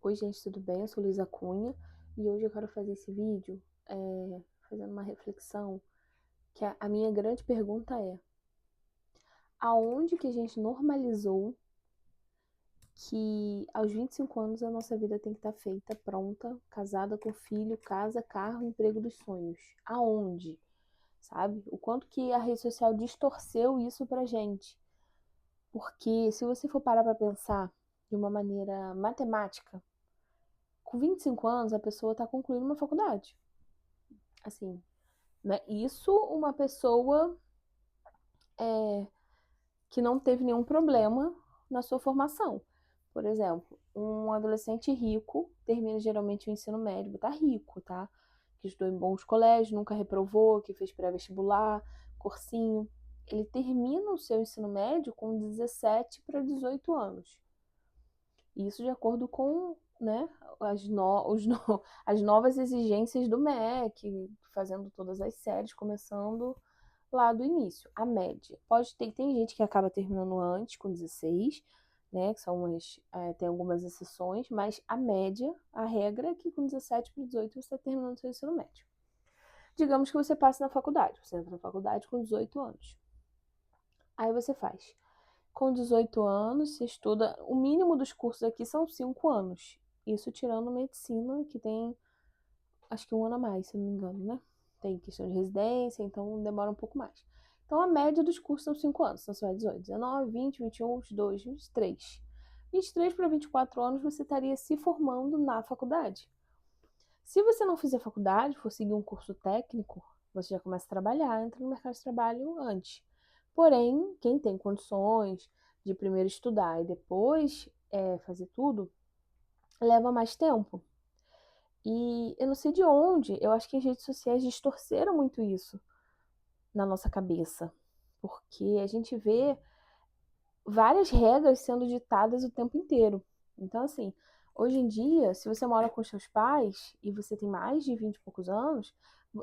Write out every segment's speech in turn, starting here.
Oi gente, tudo bem? Eu sou Luísa Cunha e hoje eu quero fazer esse vídeo fazendo uma reflexão que a minha grande pergunta é: aonde que a gente normalizou que aos 25 anos a nossa vida tem que estar feita, pronta, casada com filho, casa, carro, emprego dos sonhos? Aonde? Sabe? O quanto que a rede social distorceu isso pra gente? Porque se você for parar pra pensar de uma maneira matemática, com 25 anos a pessoa está concluindo uma faculdade. Assim, né? Isso uma pessoa que não teve nenhum problema na sua formação. Por exemplo, um adolescente rico termina geralmente o ensino médio, tá rico, tá? Que estudou em bons colégios, nunca reprovou, que fez pré-vestibular, cursinho. Ele termina o seu ensino médio com 17 para 18 anos. Isso de acordo com, né, as novas exigências do MEC, fazendo todas as séries, começando lá do início, a média. Pode ter, tem gente que acaba terminando antes, com 16, né, que são tem algumas exceções, mas a média, a regra é que com 17 para 18 você está terminando seu ensino médio. Digamos que você passe na faculdade, você entra na faculdade com 18 anos. Aí você faz. Com 18 anos, você estuda, o mínimo dos cursos aqui são 5 anos. Isso tirando medicina, que tem acho que um ano a mais, se não me engano, né? Tem questão de residência, então demora um pouco mais. Então a média dos cursos são 5 anos. Então você vai 18, 19, 20, 21, 22, 23. 23 para 24 anos você estaria se formando na faculdade. Se você não fizer faculdade, for seguir um curso técnico, você já começa a trabalhar, entra no mercado de trabalho antes. Porém, quem tem condições de primeiro estudar e depois fazer tudo, leva mais tempo. E eu não sei de onde, eu acho que as redes sociais distorceram muito isso na nossa cabeça. Porque a gente vê várias regras sendo ditadas o tempo inteiro. Então, assim, hoje em dia, se você mora com seus pais e você tem mais de 20 e poucos anos,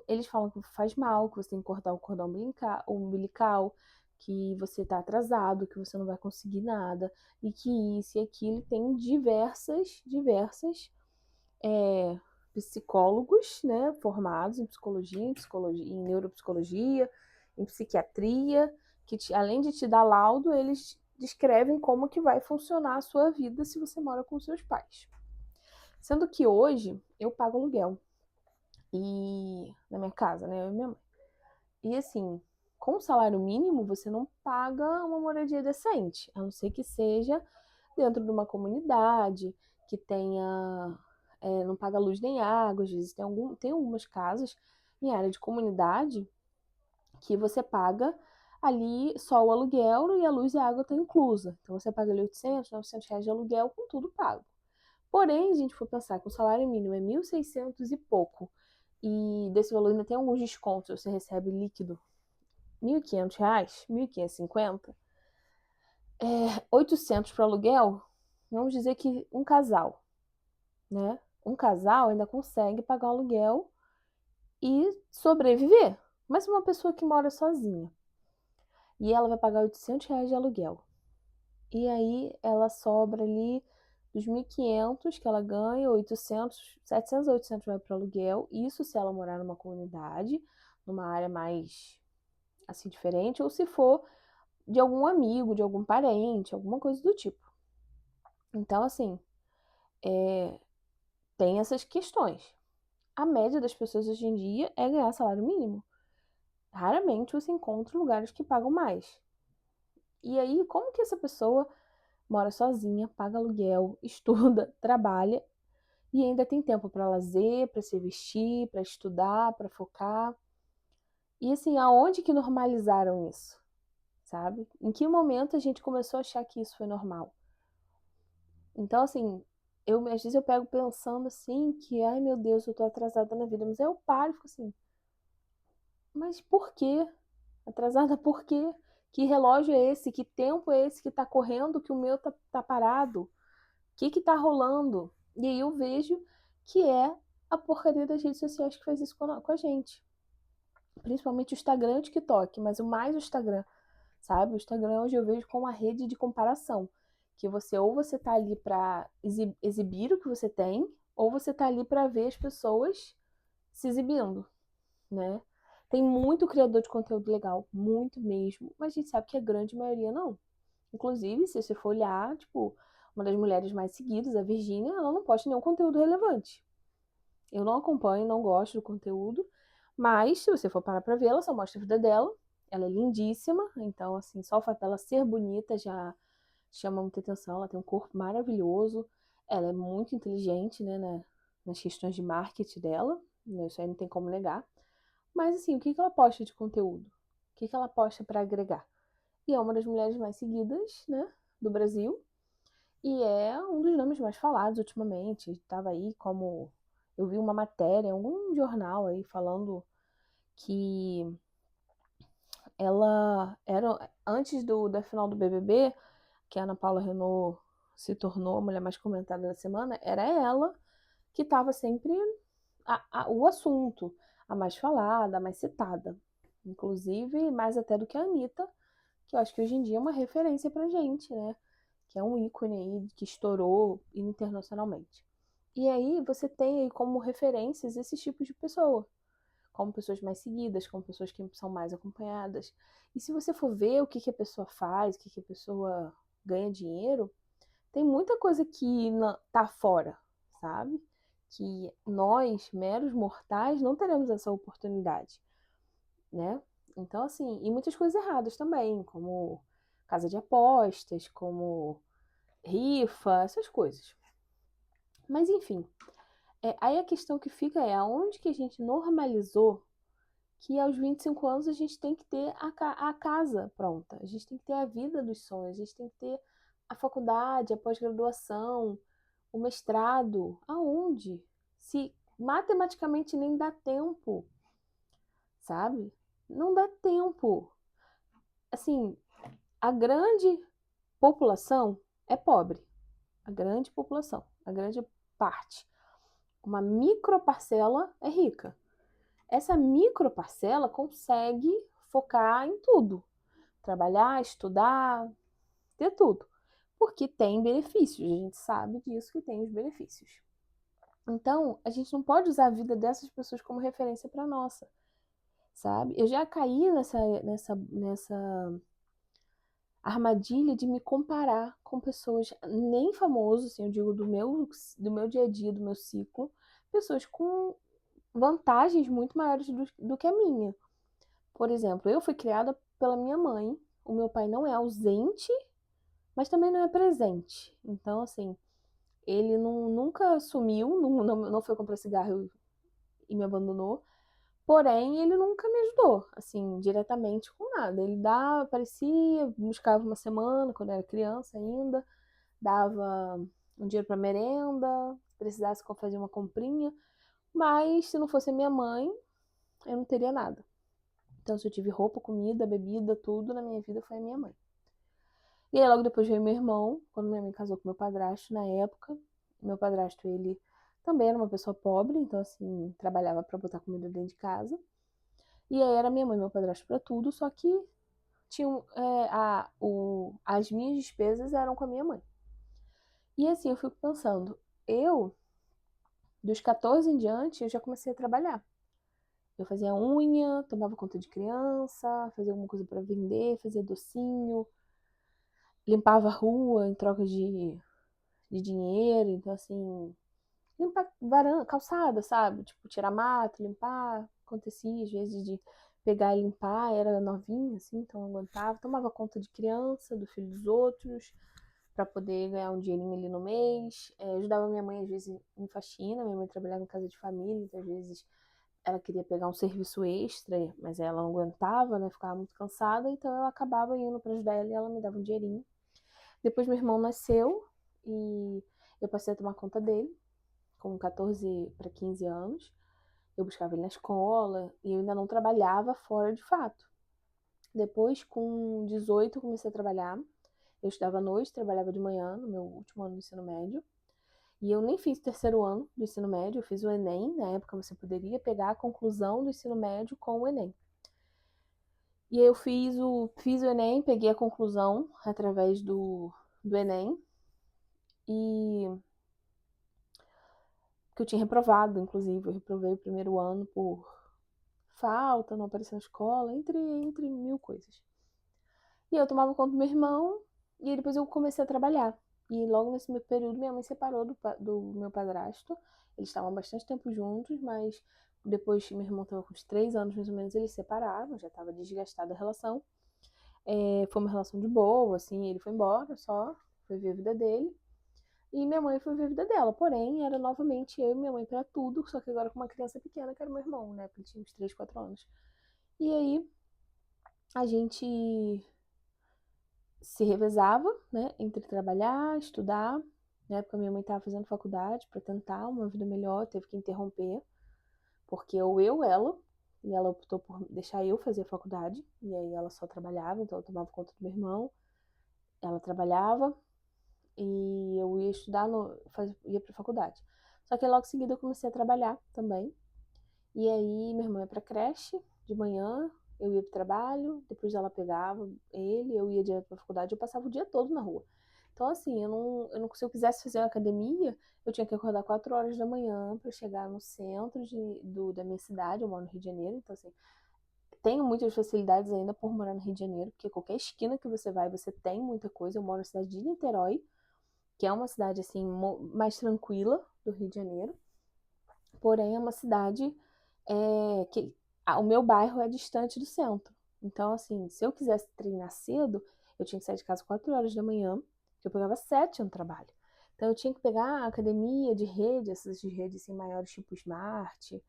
eles falam que faz mal, que você tem que cortar o cordão umbilical, que você tá atrasado, que você não vai conseguir nada, e que isso e aquilo tem diversas psicólogos, né, formados em em neuropsicologia, em psiquiatria, que além de te dar laudo, eles descrevem como que vai funcionar a sua vida se você mora com seus pais. Sendo que hoje eu pago aluguel e na minha casa, né, eu e minha mãe. E assim, com o salário mínimo você não paga uma moradia decente, a não ser que seja dentro de uma comunidade, que tenha não paga luz nem água, às vezes tem algumas casas em área de comunidade que você paga ali só o aluguel e a luz e a água estão inclusa. Então você paga ali 800, 900 reais de aluguel com tudo pago. Porém, a gente for pensar que o salário mínimo é 1.600 e pouco, e desse valor ainda tem alguns descontos, você recebe líquido 1.500 reais, 1.550, 800 para aluguel, vamos dizer que um casal, né? Um casal ainda consegue pagar o aluguel e sobreviver. Mas uma pessoa que mora sozinha e ela vai pagar 800 reais de aluguel. E aí ela sobra ali dos 1.500 que ela ganha, 800, 700 a 800 vai para aluguel. Isso se ela morar numa comunidade, numa área mais assim diferente, ou se for de algum amigo, de algum parente, alguma coisa do tipo. Então, assim, tem essas questões. A média das pessoas hoje em dia é ganhar salário mínimo. Raramente você encontra lugares que pagam mais. E aí, como que essa pessoa mora sozinha, paga aluguel, estuda, trabalha e ainda tem tempo para lazer, para se vestir, para estudar, para focar? E assim, aonde que normalizaram isso? Sabe? Em que momento a gente começou a achar que isso foi normal? Então, assim, às vezes eu pego pensando assim, que, ai meu Deus, eu tô atrasada na vida, mas aí eu paro e fico assim, mas por quê? Atrasada por quê? Que relógio é esse? Que tempo é esse que tá correndo que o meu tá parado? O que tá rolando? E aí eu vejo que é a porcaria das redes sociais que faz isso com a gente. Principalmente o Instagram e o TikTok, mas o mais o Instagram, sabe? O Instagram hoje eu vejo como uma rede de comparação, Porque você tá ali para exibir o que você tem, ou você tá ali para ver as pessoas se exibindo, né? Tem muito criador de conteúdo legal, muito mesmo, mas a gente sabe que a grande maioria não. Inclusive, se você for olhar, tipo, uma das mulheres mais seguidas, a Virgínia, ela não posta nenhum conteúdo relevante. Eu não acompanho, não gosto do conteúdo, mas se você for parar pra ver, ela só mostra a vida dela. Ela é lindíssima, então, assim, só o fato dela ser bonita já chama muita atenção. Ela tem um corpo maravilhoso, ela é muito inteligente, né, nas questões de marketing dela, né, isso aí não tem como negar. Mas, assim, o que ela posta de conteúdo? O que ela posta para agregar? E é uma das mulheres mais seguidas, né, do Brasil. E é um dos nomes mais falados ultimamente. Estava aí como. Eu vi uma matéria em algum jornal aí falando que ela era. Antes da final do BBB, que a Ana Paula Renault se tornou a mulher mais comentada da semana, era ela que estava sempre o assunto, a mais falada, a mais citada. Inclusive, mais até do que a Anitta, que eu acho que hoje em dia é uma referência pra gente, né? Que é um ícone aí que estourou internacionalmente. E aí você tem aí como referências esses tipos de pessoa, como pessoas mais seguidas, como pessoas que são mais acompanhadas. E se você for ver o que a pessoa faz, o que a pessoa ganha dinheiro, tem muita coisa que tá fora, sabe? Que nós, meros mortais, não teremos essa oportunidade, né? Então, assim, e muitas coisas erradas também, como casa de apostas, como rifa, essas coisas. Mas enfim, aí a questão que fica é aonde que a gente normalizou que aos 25 anos a gente tem que ter a casa pronta, a gente tem que ter a vida dos sonhos, a gente tem que ter a faculdade, a pós-graduação, o mestrado. Aonde? Se matematicamente nem dá tempo, sabe? Não dá tempo. Assim, a grande população é pobre. A grande população, a grande parte. Uma microparcela é rica. Essa microparcela consegue focar em tudo. Trabalhar, estudar, ter tudo. Porque tem benefícios. A gente sabe disso que tem os benefícios. Então, a gente não pode usar a vida dessas pessoas como referência para nossa, sabe? Eu já caí nessa armadilha de me comparar com pessoas nem famosas, assim, eu digo do meu dia a dia, do meu ciclo, pessoas com vantagens muito maiores do que a minha. Por exemplo, eu fui criada pela minha mãe, o meu pai não é ausente, mas também não é presente. Então, assim, ele nunca sumiu, não foi comprar cigarro e me abandonou. Porém, ele nunca me ajudou, assim, diretamente com nada. Ele aparecia, buscava uma semana, quando eu era criança ainda, dava um dinheiro para merenda, se precisasse fazer uma comprinha, mas se não fosse a minha mãe, eu não teria nada. Então, se eu tive roupa, comida, bebida, tudo na minha vida foi a minha mãe. E aí, logo depois veio meu irmão, quando minha mãe casou com meu padrasto, na época. Meu padrasto, ele também era uma pessoa pobre, então, assim, trabalhava para botar comida dentro de casa. E aí era minha mãe e meu padrasto para tudo, só que tinham, as minhas despesas eram com a minha mãe. E assim, eu fico pensando, dos 14 em diante, eu já comecei a trabalhar. Eu fazia unha, tomava conta de criança, fazia alguma coisa para vender, fazia docinho, limpava a rua em troca de dinheiro. Então, assim, limpar varanda, calçada, sabe? Tipo, tirar mato, limpar. Acontecia às vezes de pegar e limpar, era novinha, assim, então eu aguentava. Tomava conta de criança, do filho dos outros, para poder ganhar um dinheirinho ali no mês. Ajudava minha mãe, às vezes, em faxina. Minha mãe trabalhava em casa de família, então às vezes ela queria pegar um serviço extra, mas ela não aguentava, né? Ficava muito cansada, então eu acabava indo para ajudar ela e ela me dava um dinheirinho. Depois meu irmão nasceu e eu passei a tomar conta dele, com 14 para 15 anos. Eu buscava ele na escola e eu ainda não trabalhava fora de fato. Depois, com 18, eu comecei a trabalhar. Eu estudava à noite, trabalhava de manhã, no meu último ano do ensino médio. E eu nem fiz o terceiro ano do ensino médio, eu fiz o Enem. Na época você poderia pegar a conclusão do ensino médio com o Enem. E aí eu fiz o Enem, peguei a conclusão através do Enem. e que eu tinha reprovado, inclusive, eu reprovei o primeiro ano por falta, não apareci na escola, entre mil coisas. E eu tomava conta do meu irmão, e aí depois eu comecei a trabalhar. E logo nesse meu período, minha mãe separou do meu padrasto. Eles estavam bastante tempo juntos, mas depois que meu irmão estava com uns 3 anos, mais ou menos, eles separaram, já estava desgastada a relação. Foi uma relação de boa, assim, ele foi embora só, foi ver a vida dele. E minha mãe foi ver a vida dela. Porém, era novamente eu e minha mãe para tudo, só que agora com uma criança pequena, que era meu irmão, né? Porque ele tinha uns 3, 4 anos. E aí, a gente se revezava, né? Entre trabalhar, estudar. Na época, minha mãe estava fazendo faculdade para tentar uma vida melhor, teve que interromper, porque ou eu, ela, e ela optou por deixar eu fazer a faculdade, e aí ela só trabalhava, então eu tomava conta do meu irmão, ela trabalhava, e eu ia estudar, ia pra faculdade. Só que logo em seguida eu comecei a trabalhar também. E aí meu irmão ia pra creche de manhã, eu ia pro trabalho, depois ela pegava ele, eu ia direto pra faculdade, eu passava o dia todo na rua. Então, assim, se eu quisesse fazer uma academia, eu tinha que acordar 4 horas da manhã para chegar no centro da minha cidade, eu moro no Rio de Janeiro, então, assim, tenho muitas facilidades ainda por morar no Rio de Janeiro, porque qualquer esquina que você vai, você tem muita coisa. Eu moro na cidade de Niterói, que é uma cidade assim mais tranquila do Rio de Janeiro, porém é uma cidade que o meu bairro é distante do centro. Então, assim, se eu quisesse treinar cedo, eu tinha que sair de casa 4 horas da manhã, que eu pegava 7 no trabalho. Então, eu tinha que pegar a academia de rede, essas de rede assim, maiores, tipo Smart,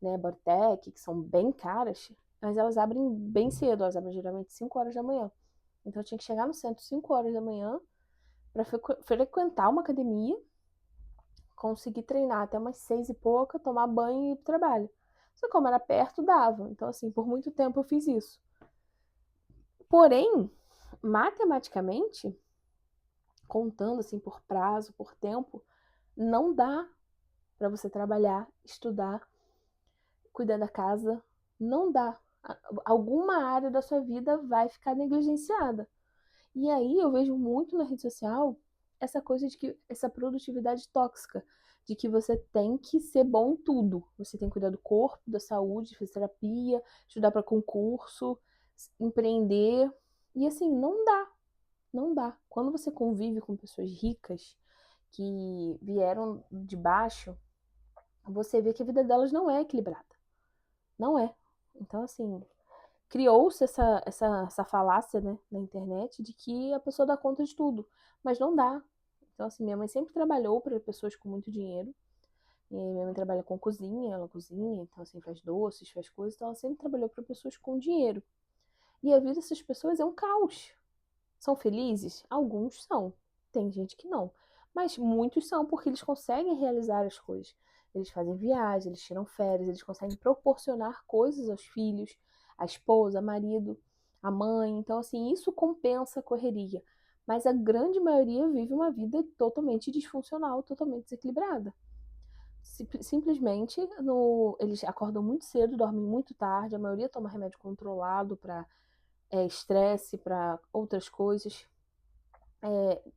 né, Bodytech, que são bem caras, mas elas abrem bem cedo, elas abrem geralmente 5 horas da manhã. Então, eu tinha que chegar no centro 5 horas da manhã para frequentar uma academia, conseguir treinar até umas 6 e pouca, tomar banho e ir pro trabalho. Só que como era perto, dava. Então, assim, por muito tempo eu fiz isso. Porém, matematicamente, contando assim por prazo, por tempo, não dá para você trabalhar, estudar, cuidar da casa, não dá. Alguma área da sua vida vai ficar negligenciada. E aí eu vejo muito na rede social essa coisa de que essa produtividade tóxica, de que você tem que ser bom em tudo. Você tem que cuidar do corpo, da saúde, fazer terapia, estudar para concurso, empreender. E assim, não dá, não dá. Quando você convive com pessoas ricas que vieram de baixo, você vê que a vida delas não é equilibrada. Não é. Então, assim, criou-se essa falácia, né, na internet de que a pessoa dá conta de tudo, mas não dá. Então, assim, minha mãe sempre trabalhou para pessoas com muito dinheiro. E minha mãe trabalha com cozinha, ela cozinha, então, assim, faz doces, faz coisas. Então, ela sempre trabalhou para pessoas com dinheiro. E a vida dessas pessoas é um caos. São felizes? Alguns são. Tem gente que não. Mas muitos são porque eles conseguem realizar as coisas. Eles fazem viagens, eles tiram férias, eles conseguem proporcionar coisas aos filhos, à esposa, ao marido, à mãe. Então, assim, isso compensa a correria. Mas a grande maioria vive uma vida totalmente disfuncional, totalmente desequilibrada. Simplesmente eles acordam muito cedo, dormem muito tarde, a maioria toma remédio controlado para estresse, para outras coisas.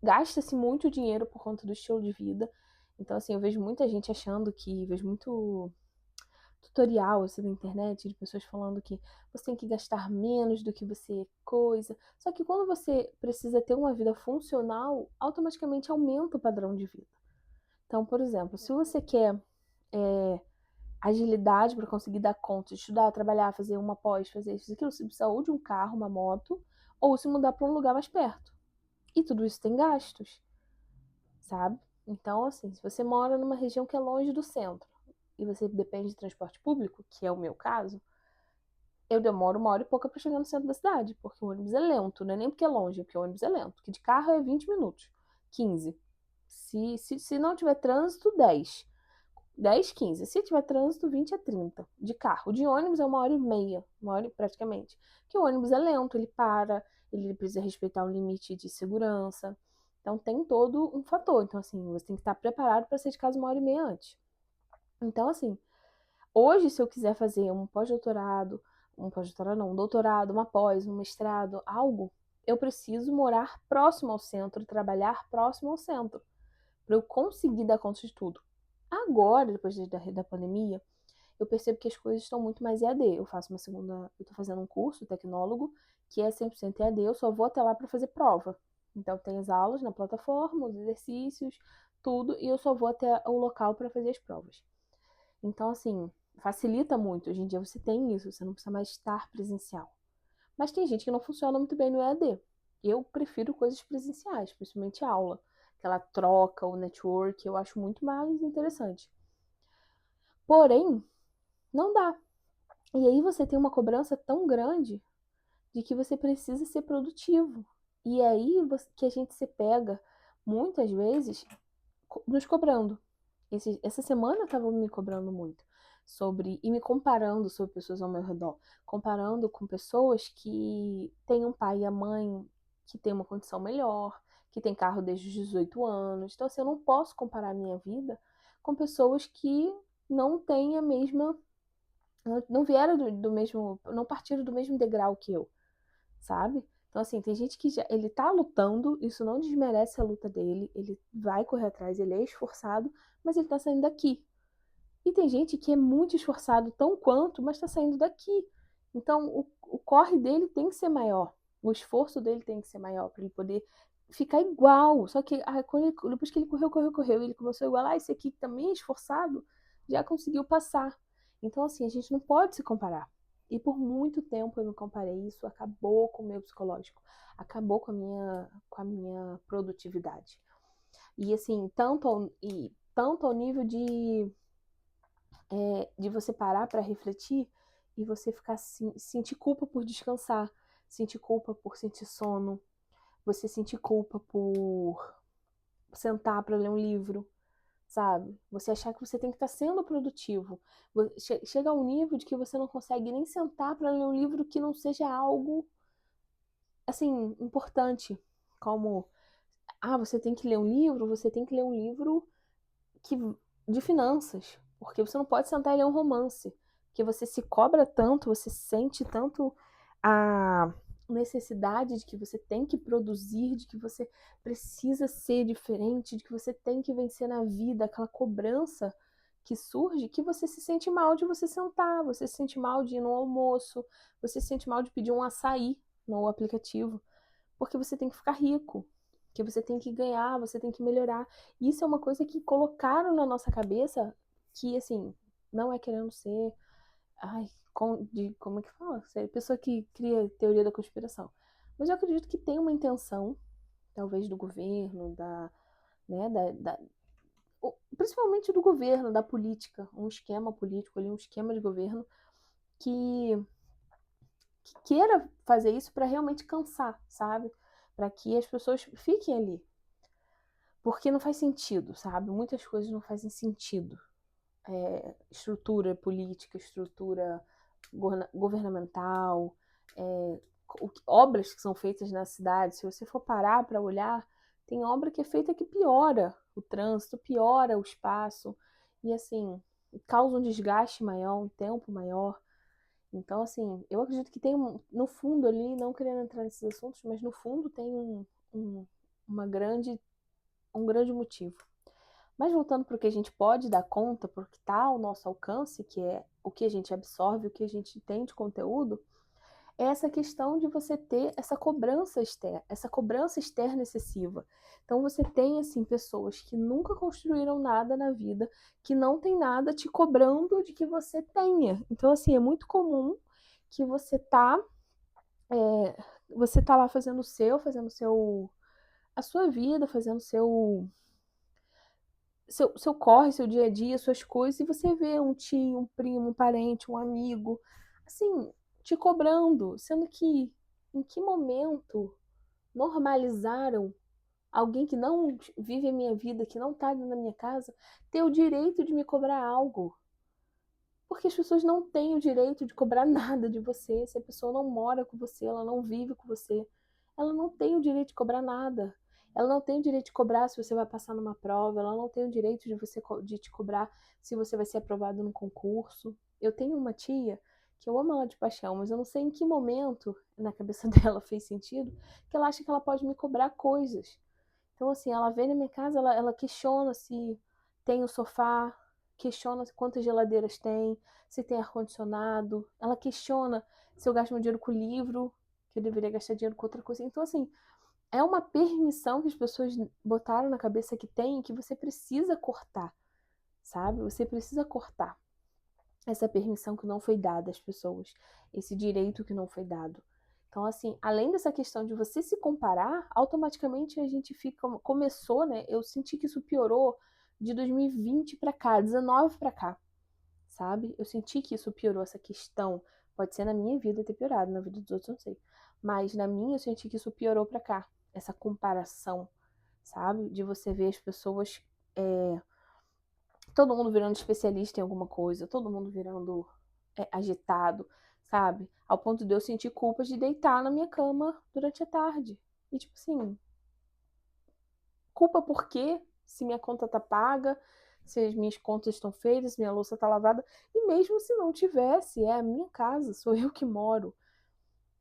Gasta-se muito dinheiro por conta do estilo de vida. Então, assim, eu vejo muita gente achando que. Vejo muito tutorial assim, na internet de pessoas falando que você tem que gastar menos do que você coisa. Só que quando você precisa ter uma vida funcional, automaticamente aumenta o padrão de vida. Então, por exemplo, se você quer agilidade para conseguir dar conta de estudar, trabalhar, fazer uma pós, fazer isso, aquilo, você precisa ou de um carro, uma moto, ou se mudar para um lugar mais perto. E tudo isso tem gastos, sabe? Então, assim, se você mora numa região que é longe do centro e você depende de transporte público, que é o meu caso, eu demoro 1 hora e pouca para chegar no centro da cidade, porque o ônibus é lento, não é nem porque é longe, é porque o ônibus é lento. Que de carro é 20 minutos, 15. Se não tiver trânsito, 10, 15. Se tiver trânsito, 20 a 30. De carro. De ônibus é 1 hora e meia, 1 hora praticamente. Porque o ônibus é lento, ele para, ele precisa respeitar um limite de segurança. Então tem todo um fator. Então, assim, você tem que estar preparado para sair de casa 1 hora e meia antes. Então, assim, hoje, se eu quiser fazer um pós-doutorado não, um doutorado, uma pós, um mestrado, algo, eu preciso morar próximo ao centro, trabalhar próximo ao centro. para eu conseguir dar conta de tudo. Agora, depois da pandemia, eu percebo que as coisas estão muito mais EAD. Eu tô fazendo um curso tecnólogo que é 100% EAD, eu só vou até lá para fazer prova. Então tem as aulas na plataforma, os exercícios, tudo, e eu só vou até o local para fazer as provas. Então, assim, facilita muito. Hoje em dia você tem isso, você não precisa mais estar presencial. Mas tem gente que não funciona muito bem no EAD. Eu prefiro coisas presenciais, principalmente aula. Aquela troca, o network, eu acho muito mais interessante. Porém, não dá. E aí você tem uma cobrança tão grande de que você precisa ser produtivo. E aí que a gente se pega, muitas vezes, nos cobrando. Essa semana eu estava me cobrando muito sobre e me comparando sobre pessoas ao meu redor, comparando com pessoas que têm um pai e a mãe que tem uma condição melhor, que tem carro desde os 18 anos. Então, assim, eu não posso comparar a minha vida com pessoas que não têm a mesma, não vieram do mesmo, não partiram do mesmo degrau que eu, sabe? Então, assim, tem gente que ele tá lutando, isso não desmerece a luta dele, ele vai correr atrás, ele é esforçado, mas ele tá saindo daqui. E tem gente que é muito esforçado, tão quanto, mas tá saindo daqui. Então, o corre dele tem que ser maior, o esforço dele tem que ser maior, para ele poder ficar igual. Só que depois que ele correu, ele começou a igualar, esse aqui que também é esforçado, já conseguiu passar. Então, assim, a gente não pode se comparar. E por muito tempo eu me comparei, isso acabou com o meu psicológico, acabou com a minha produtividade. E assim, tanto ao nível de você parar para refletir e você ficar sentir culpa por descansar, sentir culpa por sentir sono, você sentir culpa por sentar para ler um livro, sabe? Você achar que você tem que estar sendo produtivo. Chega a um nível de que você não consegue nem sentar para ler um livro que não seja algo assim importante, como você tem que ler um livro, você tem que ler um livro que de finanças, porque você não pode sentar e ler um romance, porque você se cobra tanto, você sente tanto a necessidade de que você tem que produzir, de que você precisa ser diferente, de que você tem que vencer na vida, aquela cobrança que surge, que você se sente mal de você sentar, você se sente mal de ir no almoço, você se sente mal de pedir um açaí no aplicativo, porque você tem que ficar rico, que você tem que ganhar, você tem que melhorar. Isso é uma coisa que colocaram na nossa cabeça que, assim, não é querendo ser. Ai, como é que fala? Ser pessoa que cria teoria da conspiração. Mas eu acredito que tem uma intenção, talvez do governo, né, principalmente do governo, da política, um esquema político ali, um esquema de governo que, que queira fazer isso para realmente cansar, sabe? Para que as pessoas fiquem ali. Porque não faz sentido, sabe? Muitas coisas não fazem sentido. Estrutura política, estrutura governamental, obras que são feitas na cidade. Se você for parar para olhar, tem obra que é feita que piora o trânsito, piora o espaço e assim causa um desgaste maior, um tempo maior. Então, assim, eu acredito que tem no fundo ali, não querendo entrar nesses assuntos, mas no fundo tem um, uma grande, um grande motivo. Mas voltando para o que a gente pode dar conta, porque está ao nosso alcance, que é o que a gente absorve, o que a gente tem de conteúdo, é essa questão de você ter essa cobrança externa excessiva. Então você tem assim pessoas que nunca construíram nada na vida, que não tem nada te cobrando de que você tenha. Então assim, é muito comum que você tá lá fazendo a sua vida, fazendo seu corre, seu dia a dia, suas coisas, e você vê um tio, um primo, um parente, um amigo, assim, te cobrando, sendo que em que momento normalizaram alguém que não vive a minha vida, que não tá na minha casa, ter o direito de me cobrar algo? Porque as pessoas não têm o direito de cobrar nada de você, se a pessoa não mora com você, ela não vive com você, ela não tem o direito de cobrar nada. Ela não tem o direito de cobrar se você vai passar numa prova, ela não tem o direito de te cobrar se você vai ser aprovado num concurso. Eu tenho uma tia que eu amo ela de paixão, mas eu não sei em que momento na cabeça dela fez sentido que ela acha que ela pode me cobrar coisas. Então, assim, ela vem na minha casa, ela questiona se tem o sofá, questiona quantas geladeiras tem, se tem ar-condicionado, ela questiona se eu gasto meu dinheiro com livro, que eu deveria gastar dinheiro com outra coisa. Então, assim, é uma permissão que as pessoas botaram na cabeça que tem que você precisa cortar, sabe? Você precisa cortar essa permissão que não foi dada às pessoas, esse direito que não foi dado. Então, assim, além dessa questão de você se comparar, automaticamente a gente fica. Começou, né? Eu senti que isso piorou de 2020 para cá, 19 para cá, sabe? Eu senti que isso piorou, essa questão. Pode ser na minha vida ter piorado, na vida dos outros eu não sei. Mas na minha eu senti que isso piorou pra cá. Essa comparação, sabe? De você ver as pessoas. Todo mundo virando especialista em alguma coisa, todo mundo virando agitado, sabe? Ao ponto de eu sentir culpa de deitar na minha cama durante a tarde. E tipo assim, culpa por quê? Se minha conta tá paga, se as minhas contas estão feitas, se minha louça tá lavada. E mesmo se não tivesse, é a minha casa, sou eu que moro,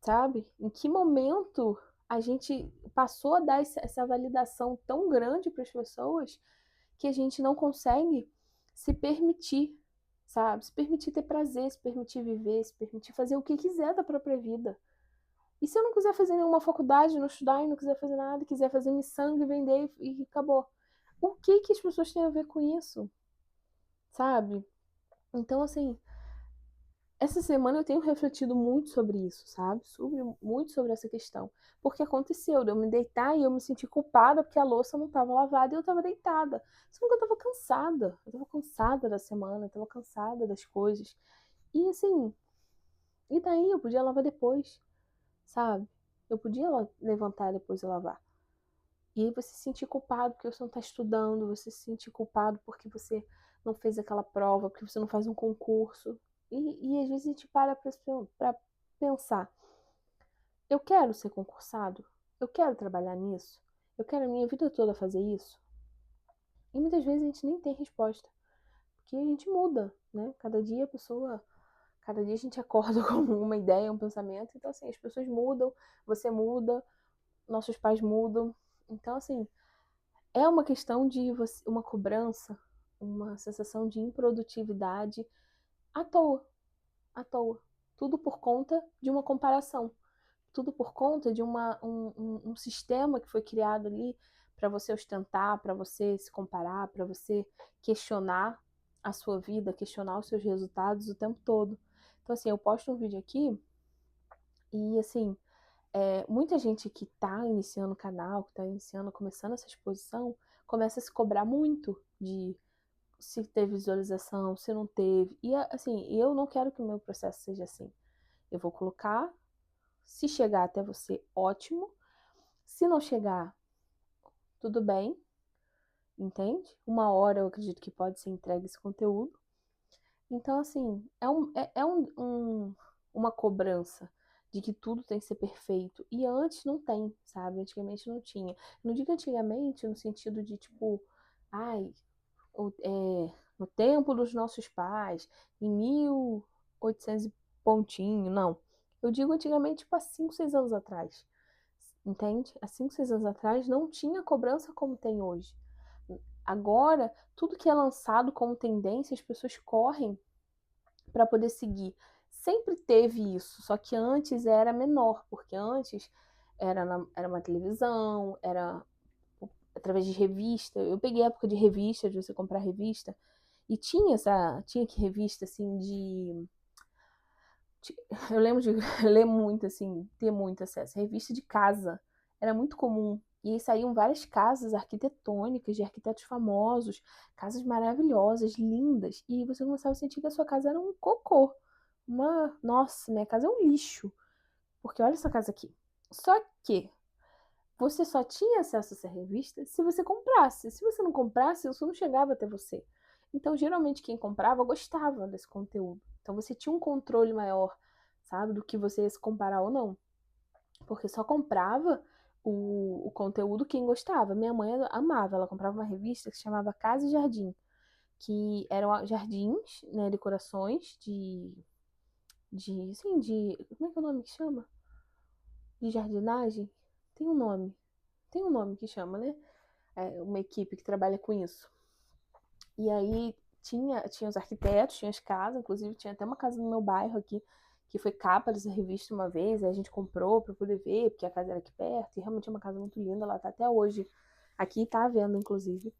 sabe? Em que momento a gente passou a dar essa validação tão grande para as pessoas que a gente não consegue se permitir, sabe? Se permitir ter prazer, se permitir viver, se permitir fazer o que quiser da própria vida. E se eu não quiser fazer nenhuma faculdade, não estudar e não quiser fazer nada, quiser fazer miçanga e vender e acabou. O que que as pessoas têm a ver com isso? Sabe? Então, assim, essa semana eu tenho refletido muito sobre isso, sabe? Muito sobre essa questão. Porque aconteceu de eu me deitar e eu me sentir culpada porque a louça não estava lavada e eu estava deitada. Só que eu estava cansada. Eu estava cansada da semana, eu estava cansada das coisas. E assim, e daí eu podia lavar depois, sabe? Eu podia levantar depois e lavar. E aí você se sentir culpado porque você não está estudando, você se sentir culpado porque você não fez aquela prova, porque você não faz um concurso. E às vezes a gente para pra pensar: eu quero ser concursado? Eu quero trabalhar nisso? Eu quero a minha vida toda fazer isso? E muitas vezes a gente nem tem resposta, porque a gente muda, né? Cada dia a gente acorda com uma ideia, um pensamento. Então, assim, as pessoas mudam, você muda, nossos pais mudam. Então, assim, é uma questão de uma cobrança, uma sensação de improdutividade à toa, à toa. Tudo por conta de uma comparação. Tudo por conta de um sistema que foi criado ali para você ostentar, para você se comparar, para você questionar a sua vida, questionar os seus resultados o tempo todo. Então, assim, eu posto um vídeo aqui e, assim, muita gente que está iniciando o canal, que está iniciando, começando essa exposição, começa a se cobrar muito de se teve visualização, se não teve. E, assim, eu não quero que o meu processo seja assim. Eu vou colocar, se chegar até você, ótimo. Se não chegar, tudo bem, entende? Uma hora eu acredito que pode ser entregue esse conteúdo. Então, assim, uma cobrança de que tudo tem que ser perfeito. E antes não tem, sabe? Antigamente não tinha. Não digo antigamente no sentido de, tipo, ai, no tempo dos nossos pais, em 1800 e pontinho, não. Eu digo antigamente, tipo, há 5, 6 anos atrás. Entende? Há 5, 6 anos atrás não tinha cobrança como tem hoje. Agora, tudo que é lançado como tendência, as pessoas correm para poder seguir. Sempre teve isso, só que antes era menor, porque antes era uma televisão, era através de revista. Eu peguei a época de revista, de você comprar revista, e tinha que revista assim eu lembro de ler muito, assim, ter muito acesso. Revista de casa. Era muito comum. E aí saíam várias casas arquitetônicas, de arquitetos famosos, casas maravilhosas, lindas. E você começava a sentir que a sua casa era um cocô. Nossa, minha casa é um lixo. Porque olha essa casa aqui. Só que você só tinha acesso a essa revista se você comprasse. Se você não comprasse, isso não chegava até você. Então, geralmente, quem comprava gostava desse conteúdo. Então, você tinha um controle maior, sabe, do que você ia se comparar ou não. Porque só comprava o conteúdo quem gostava. Minha mãe amava, ela comprava uma revista que se chamava Casa e Jardim, que eram jardins, né, decorações como é que é o nome que chama? De jardinagem? Tem um nome. Tem um nome que chama, né? uma equipe que trabalha com isso. E aí tinha os arquitetos, tinha as casas, inclusive tinha até uma casa no meu bairro aqui, que foi capa dessa revista uma vez, aí a gente comprou para poder ver, porque a casa era aqui perto, e realmente é uma casa muito linda, ela tá até hoje aqui, tá à venda, inclusive.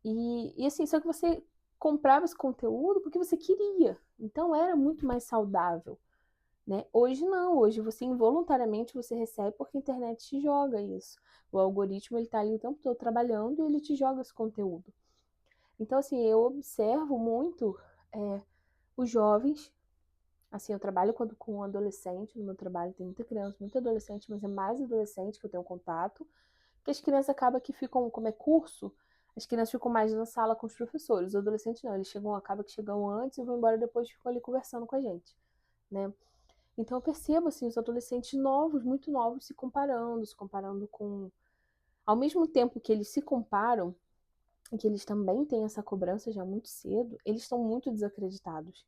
E assim, só que você comprava esse conteúdo porque você queria, então era muito mais saudável, né? Hoje não, hoje você involuntariamente você recebe porque a internet te joga isso. O algoritmo ele tá ali o tempo todo trabalhando e ele te joga esse conteúdo. Então, assim, eu observo muito os jovens. Assim, eu trabalho com adolescente, no meu trabalho tem muita criança, muito adolescente, mas é mais adolescente que eu tenho contato, que as crianças acabam que ficam, como é curso, as crianças ficam mais na sala com os professores, os adolescentes não, eles chegam, acaba que chegam antes e vão embora depois, ficam ali conversando com a gente, né? Então eu percebo, assim, os adolescentes novos, muito novos, se comparando com... Ao mesmo tempo que eles se comparam, e que eles também têm essa cobrança já muito cedo, eles estão muito desacreditados.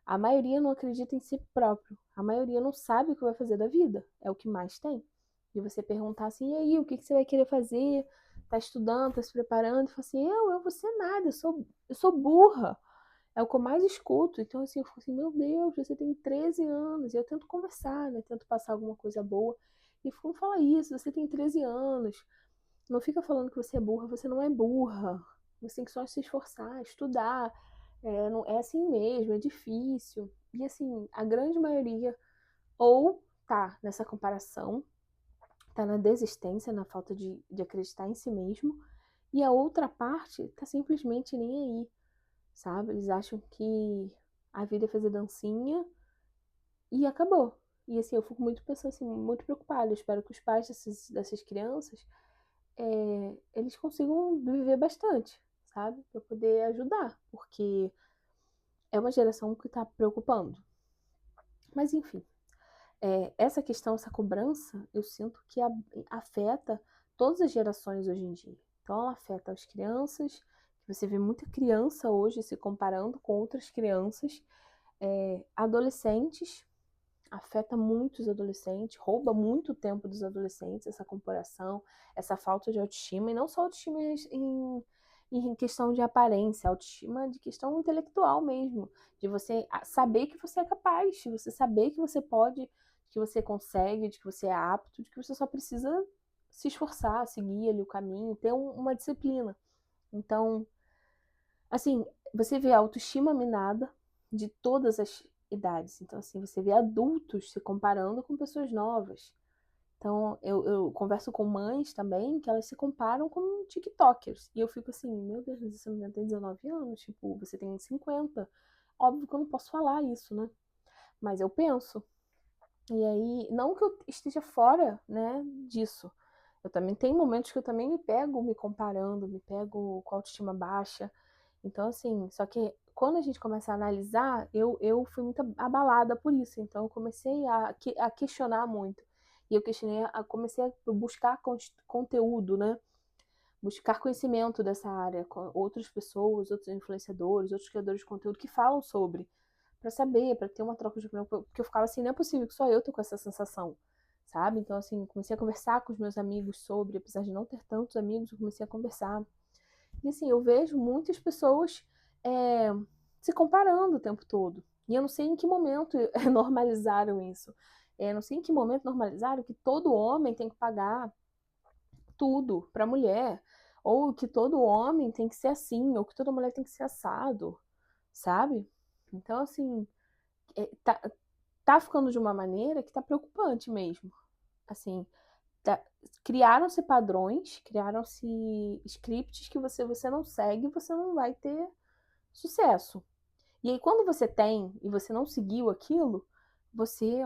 A maioria não acredita em si próprio. A maioria não sabe o que vai fazer da vida. É o que mais tem. E você perguntar assim, e aí, o que você vai querer fazer? Tá estudando, tá se preparando? E fala assim, eu vou ser nada, eu sou burra. É o que eu mais escuto. Então, assim, eu falo assim, meu Deus, você tem 13 anos. E eu tento conversar, né? Tento passar alguma coisa boa. E não fala isso, você tem 13 anos. Não fica falando que você é burra, você não é burra. Você tem que só se esforçar, estudar. Não, é assim mesmo, é difícil. E assim, a grande maioria ou tá nessa comparação, tá na desistência, na falta de acreditar em si mesmo, e a outra parte tá simplesmente nem aí, sabe? Eles acham que a vida é fazer dancinha e acabou. E assim, eu fico muito pensando assim, muito preocupada. Eu espero que os pais dessas crianças eles consigam viver bastante, sabe? Para poder ajudar, porque é uma geração que está preocupando. Mas enfim, essa questão, essa cobrança, eu sinto que afeta todas as gerações hoje em dia. Então, ela afeta as crianças, você vê muita criança hoje se comparando com outras crianças, adolescentes, afeta muito os adolescentes, rouba muito o tempo dos adolescentes, essa comparação, essa falta de autoestima, e não só autoestima em questão de aparência, autoestima de questão intelectual mesmo, de você saber que você é capaz, de você saber que você pode, que você consegue, de que você é apto, de que você só precisa se esforçar, seguir ali o caminho, ter uma disciplina. Então, assim, você vê a autoestima minada de todas as idades. Então, assim, você vê adultos se comparando com pessoas novas. Então, eu converso com mães também que elas se comparam com TikTokers. E eu fico assim, meu Deus, mas essa menina tem 19 anos, tipo, você tem 50. Óbvio que eu não posso falar isso, né? Mas eu penso. E aí, não que eu esteja fora, né, disso. Eu também tenho momentos que eu também me pego me comparando, me pego com a autoestima baixa. Então, assim, só que quando a gente começa a analisar, eu fui muito abalada por isso. Então, eu comecei a questionar muito. E eu questionei, comecei a buscar conteúdo, né? Buscar conhecimento dessa área, com outras pessoas, outros influenciadores, outros criadores de conteúdo que falam sobre, para saber, para ter uma troca de opinião, porque eu ficava assim, não é possível que só eu tô com essa sensação, sabe? Então, assim, comecei a conversar com os meus amigos sobre, apesar de não ter tantos amigos, eu comecei a conversar. E assim, eu vejo muitas pessoas é, se comparando o tempo todo. E eu não sei em que momento normalizaram isso. Eu não sei em que momento normalizaram que todo homem tem que pagar tudo para a mulher. Ou que todo homem tem que ser assim, ou que toda mulher tem que ser assado, sabe? Então, assim, tá ficando de uma maneira que tá preocupante mesmo. Assim, tá, criaram-se padrões, criaram-se scripts que você não segue, você não vai ter sucesso. E aí, quando você tem e você não seguiu aquilo, você,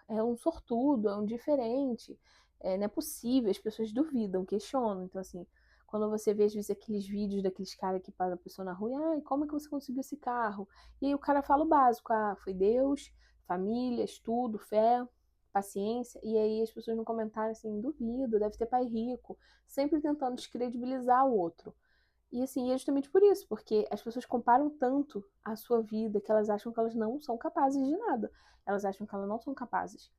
é um sortudo, é um diferente, não é possível, as pessoas duvidam, questionam. Então, assim, quando você vê, às vezes, aqueles vídeos daqueles caras que param a pessoa na rua, como é que você conseguiu esse carro? E aí o cara fala o básico, foi Deus, família, estudo, fé, paciência. E aí as pessoas no comentário, assim, duvido, deve ter pai rico, sempre tentando descredibilizar o outro. E assim, é justamente por isso, porque as pessoas comparam tanto a sua vida que elas acham que elas não são capazes de nada. Elas acham que elas não são capazes.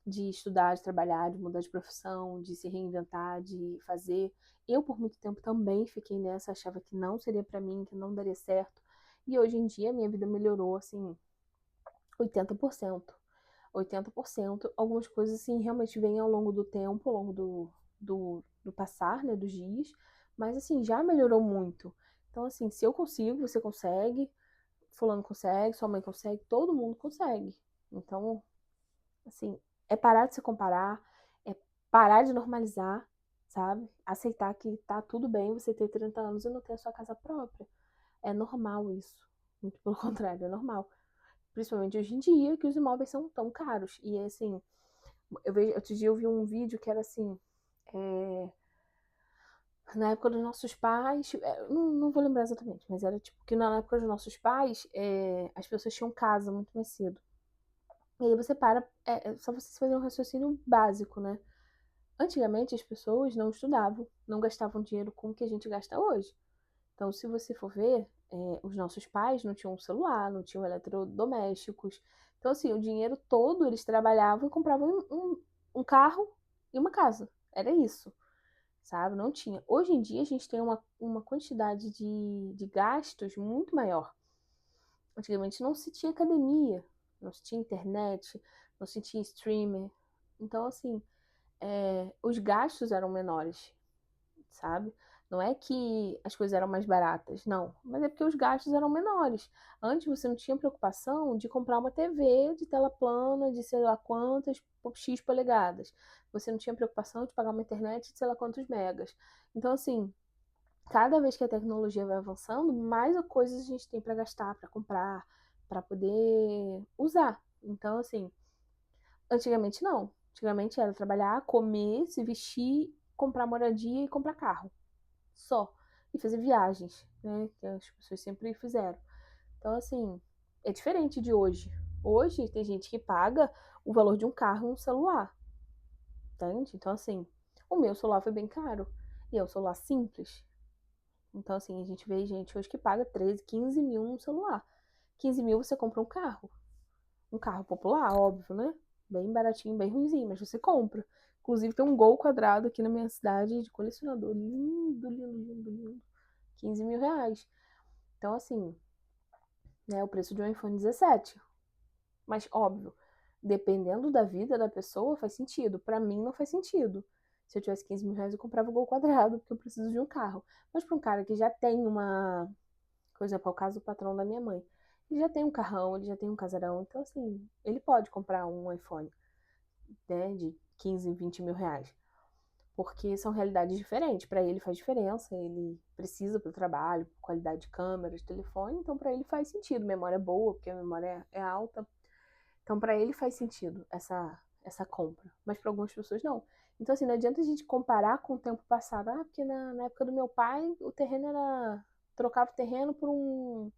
de estudar, de trabalhar, de mudar de profissão, de se reinventar, de fazer. Eu, por muito tempo, também fiquei nessa, achava que não seria pra mim, que não daria certo. E hoje em dia, minha vida melhorou, assim, 80%. 80%. Algumas coisas, assim, realmente vêm ao longo do tempo, ao longo do passar, né, dos dias. Mas, assim, já melhorou muito. Então, assim, se eu consigo, você consegue, fulano consegue, sua mãe consegue, todo mundo consegue. Então, assim, é parar de se comparar, é parar de normalizar, sabe? Aceitar que tá tudo bem você ter 30 anos e não ter a sua casa própria. É normal isso. Muito pelo contrário, é normal. Principalmente hoje em dia, que os imóveis são tão caros. E assim, outro dia eu vi um vídeo que era assim, é, na época dos nossos pais, não vou lembrar exatamente, mas era tipo que na época dos nossos pais, as pessoas tinham casa muito mais cedo. E aí você para, só você fazer um raciocínio básico, né? Antigamente as pessoas não estudavam, não gastavam dinheiro com o que a gente gasta hoje. Então, se você for ver, os nossos pais não tinham celular, não tinham eletrodomésticos. Então, assim, o dinheiro todo eles trabalhavam e compravam um carro e uma casa. Era isso, sabe? Não tinha. Hoje em dia a gente tem uma quantidade de gastos muito maior. Antigamente não se tinha academia, não se tinha internet, não se tinha streamer. Então, assim, os gastos eram menores, sabe? Não é que as coisas eram mais baratas, não. Mas é porque os gastos eram menores. Antes você não tinha preocupação de comprar uma TV de tela plana, de sei lá quantas X polegadas. Você não tinha preocupação de pagar uma internet de sei lá quantos megas. Então, assim, cada vez que a tecnologia vai avançando, mais coisas a gente tem para gastar, para comprar, para poder usar. Então, assim, antigamente não. Antigamente era trabalhar, comer, se vestir, comprar moradia e comprar carro. Só. E fazer viagens, né? Que as pessoas sempre fizeram. Então, assim, é diferente de hoje. Hoje tem gente que paga o valor de um carro e um celular. Entende? Então, assim, o meu celular foi bem caro. E é um celular simples. Então, assim, a gente vê gente hoje que paga 13, 15 mil num celular. 15 mil você compra um carro. Um carro popular, óbvio, né? Bem baratinho, bem ruimzinho, mas você compra. Inclusive tem um Gol quadrado aqui na minha cidade de colecionador. Lindo, lindo, lindo, lindo. 15 mil reais. Então, assim, né, o preço de um iPhone 17. Mas, óbvio, dependendo da vida da pessoa, faz sentido. Pra mim, não faz sentido. Se eu tivesse 15 mil reais, eu comprava o Gol quadrado, porque eu preciso de um carro. Mas pra um cara que já tem uma. Por exemplo, é o caso do patrão da minha mãe. Ele já tem um carrão, ele já tem um casarão. Então, assim, ele pode comprar um iPhone, né, de 15, 20 mil reais. Porque são realidades diferentes. Para ele faz diferença, ele precisa para o trabalho, qualidade de câmera, de telefone, então para ele faz sentido. Memória boa, porque a memória é alta. Então para ele faz sentido essa compra. Mas para algumas pessoas não. Então assim, não adianta a gente comparar com o tempo passado. Ah, porque na época do meu pai o terreno era. Trocava o terreno por um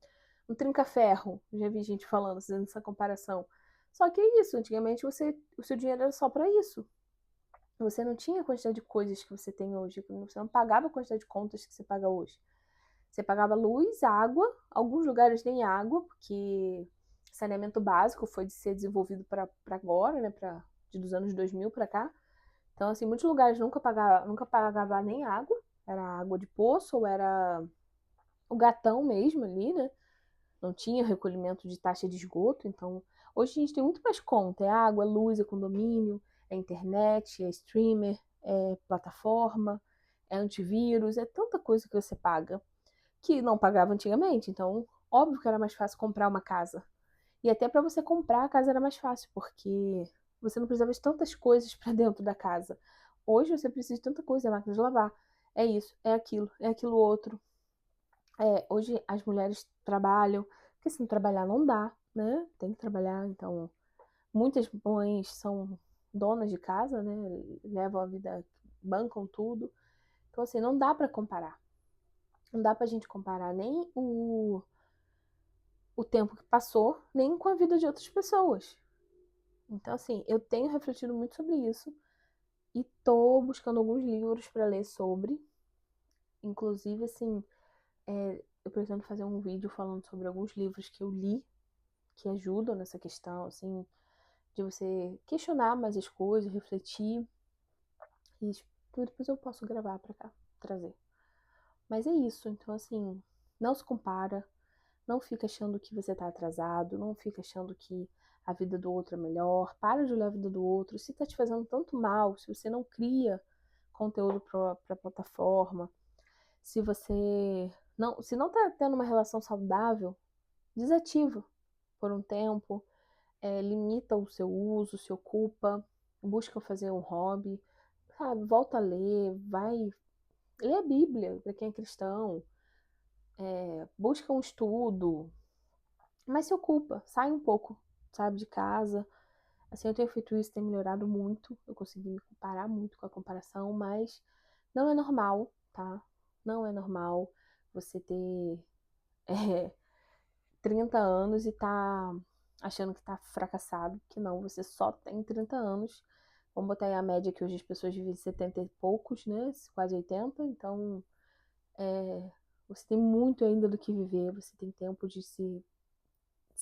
trinca-ferro. Já vi gente falando, fazendo essa comparação. Só que é isso, antigamente o seu dinheiro era só para isso. Você não tinha a quantidade de coisas que você tem hoje. Você não pagava a quantidade de contas que você paga hoje. Você pagava luz, água, alguns lugares nem água, porque saneamento básico foi de ser desenvolvido para agora, né, dos anos 2000 para cá. Então, assim, muitos lugares nunca pagava nem água, era água de poço, ou era o gatão mesmo ali, né? Não tinha recolhimento de taxa de esgoto, então hoje a gente tem muito mais conta, é água, é luz, é condomínio, é internet, é streamer, é plataforma, é antivírus, é tanta coisa que você paga que não pagava antigamente, então óbvio que era mais fácil comprar uma casa. E até para você comprar a casa era mais fácil, porque você não precisava de tantas coisas para dentro da casa. Hoje você precisa de tanta coisa, é máquina de lavar, é isso, é aquilo outro. Hoje as mulheres trabalham, porque se não trabalhar não dá, né? Tem que trabalhar, então muitas mães são donas de casa, né? Levam a vida, bancam tudo. Então assim, não dá para comparar. Não dá pra gente comparar nem o tempo que passou, nem com a vida de outras pessoas. Então assim, eu tenho refletido muito sobre isso e tô buscando alguns livros para ler sobre. Inclusive, assim, eu pretendo fazer um vídeo falando sobre alguns livros que eu li que ajudam nessa questão, assim, de você questionar mais as coisas, refletir. E depois eu posso gravar pra cá, trazer. Mas é isso, então assim, não se compara, não fica achando que você tá atrasado, não fica achando que a vida do outro é melhor, para de olhar a vida do outro. Se tá te fazendo tanto mal, se você não cria conteúdo pra plataforma, se você se não tá tendo uma relação saudável, desativa por um tempo, limita o seu uso, se ocupa, busca fazer um hobby, sabe? Volta a ler, vai ler a Bíblia para quem é cristão, busca um estudo, mas se ocupa, sai um pouco, sabe, de casa. Assim, eu tenho feito isso, tem melhorado muito, eu consegui me comparar muito com a comparação, mas não é normal, tá? Não é normal você ter é, 30 anos e tá achando que tá fracassado, que não, você só tem 30 anos. Vamos botar aí a média que hoje as pessoas vivem 70 e poucos, né? Quase 80, então você tem muito ainda do que viver, você tem tempo de se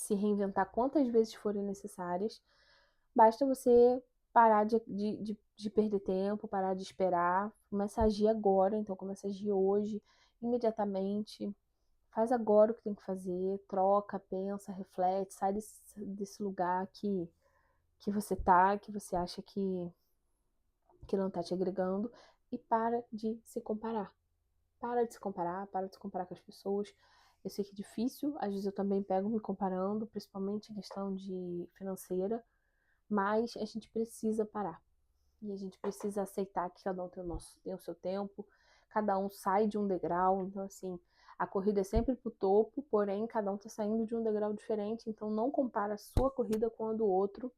reinventar quantas vezes forem necessárias. Basta você parar de perder tempo, parar de esperar, começa a agir agora, então começa a agir hoje, imediatamente. Faz agora o que tem que fazer, troca, pensa, reflete, sai desse lugar que você tá, que você acha que não tá te agregando, e para de se comparar. Para de se comparar, para de se comparar com as pessoas. Eu sei que é difícil, às vezes eu também pego me comparando, principalmente em questão de financeira, mas a gente precisa parar. E a gente precisa aceitar que cada um tem o seu tempo, cada um sai de um degrau, então assim, a corrida é sempre pro topo, porém cada um tá saindo de um degrau diferente, então não compara a sua corrida com a do outro.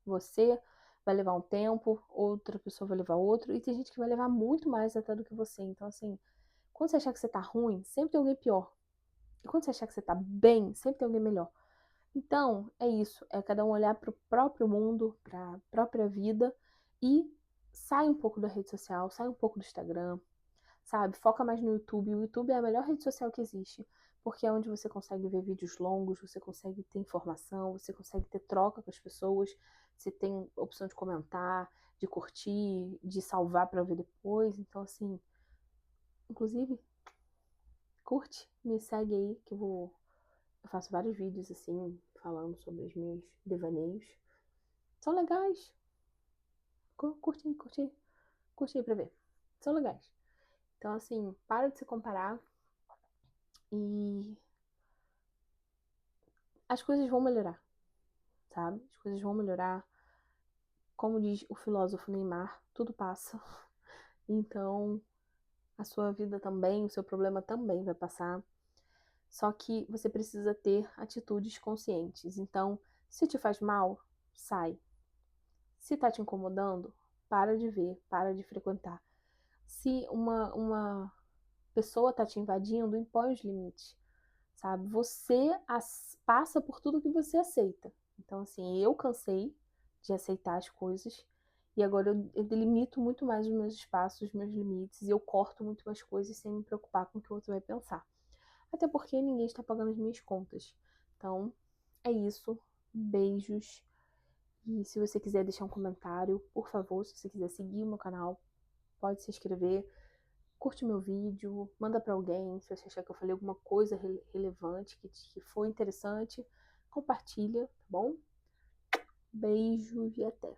Você vai levar um tempo, outra pessoa vai levar outro, e tem gente que vai levar muito mais até do que você. Então assim, quando você achar que você tá ruim, sempre tem alguém pior. E quando você achar que você tá bem, sempre tem alguém melhor. Então, é isso, é cada um olhar para o próprio mundo, para a própria vida e sai um pouco da rede social, sai um pouco do Instagram, sabe? Foca mais no YouTube. O YouTube é a melhor rede social que existe, porque é onde você consegue ver vídeos longos, você consegue ter informação, você consegue ter troca com as pessoas, você tem opção de comentar, de curtir, de salvar para ver depois. Então, assim, inclusive, curte, me segue aí que eu faço vários vídeos assim, falando sobre os meus devaneios. São legais. Curti, curti, curti pra ver. São legais. Então, assim, para de se comparar e as coisas vão melhorar, sabe? As coisas vão melhorar. Como diz o filósofo Neymar, tudo passa. Então, a sua vida também, o seu problema também vai passar. Só que você precisa ter atitudes conscientes. Então, se te faz mal, sai. Se tá te incomodando, para de ver, para de frequentar. Se uma pessoa tá te invadindo, impõe os limites, sabe? Você passa por tudo que você aceita. Então, assim, eu cansei de aceitar as coisas e agora eu delimito muito mais os meus espaços, os meus limites, e eu corto muito mais coisas sem me preocupar com o que o outro vai pensar. Até porque ninguém está pagando as minhas contas. Então, é isso. Beijos. E se você quiser deixar um comentário, por favor, se você quiser seguir o meu canal, pode se inscrever, curte meu vídeo, manda pra alguém, se você achar que eu falei alguma coisa relevante, que foi interessante, compartilha, tá bom? Beijos e até!